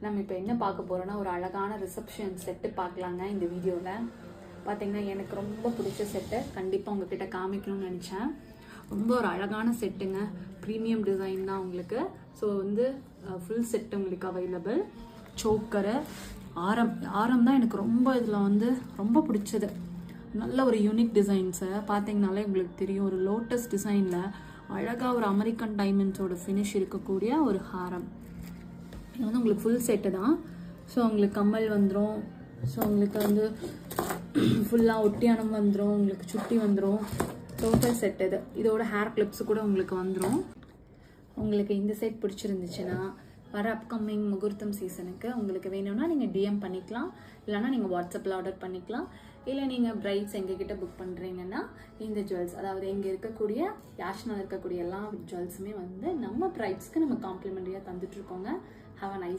நம்ம இப்போ என்ன பார்க்க போகிறோன்னா ஒரு அழகான ரிசப்ஷன் செட்டு பார்க்கலாங்க. இந்த வீடியோவில் பார்த்தீங்கன்னா எனக்கு ரொம்ப பிடிச்ச செட்டு கண்டிப்பாக உங்ககிட்ட காமிக்கணும்னு நினச்சேன். ரொம்ப ஒரு அழகான செட்டுங்க, ப்ரீமியம் டிசைன் தான் உங்களுக்கு. ஸோ ஃபுல் செட்டு உங்களுக்கு அவைலபிள். சோக்கரு, ஆரம் தான் எனக்கு ரொம்ப இதில் ரொம்ப பிடிச்சது. நல்ல ஒரு யூனிக் டிசைன்ஸை பார்த்தீங்கனாலே உங்களுக்கு தெரியும். ஒரு லோட்டஸ் டிசைனில் அழகாக ஒரு அமெரிக்கன் டைமண்ட்ஸோட ஃபினிஷ் இருக்கக்கூடிய ஒரு ஹாரம். இது உங்களுக்கு ஃபுல் செட்டு தான். ஸோ உங்களுக்கு கம்மல் வந்துடும். ஸோ உங்களுக்கு ஃபுல்லாக ஒட்டியானம் வந்துடும், உங்களுக்கு சுட்டி வந்துடும். டோட்டல் செட் இது. இதோட ஹேர் கிளிப்ஸ் கூட உங்களுக்கு வந்துடும். உங்களுக்கு இந்த செட் பிடிச்சிருந்துச்சுன்னா வர அப்கமிங் முகூர்த்தம் சீசனுக்கு உங்களுக்கு வேணும்னா நீங்கள் டிஎம் பண்ணிக்கலாம், இல்லைனா நீங்கள் வாட்ஸ்அப்பில் ஆர்டர் பண்ணிக்கலாம். இல்லை நீங்கள் பிரைட்ஸ் எங்ககிட்ட புக் பண்ணுறீங்கன்னா இந்த ஜுவல்ஸ், அதாவது இங்கே இருக்கக்கூடிய யாஷ்னால் இருக்கக்கூடிய எல்லா ஜுவல்ஸுமே நம்ம பிரைட்ஸ்க்கு நம்ம காம்ப்ளிமெண்ட்ரியாக தந்துட்டுருக்கோங்க. Have a nice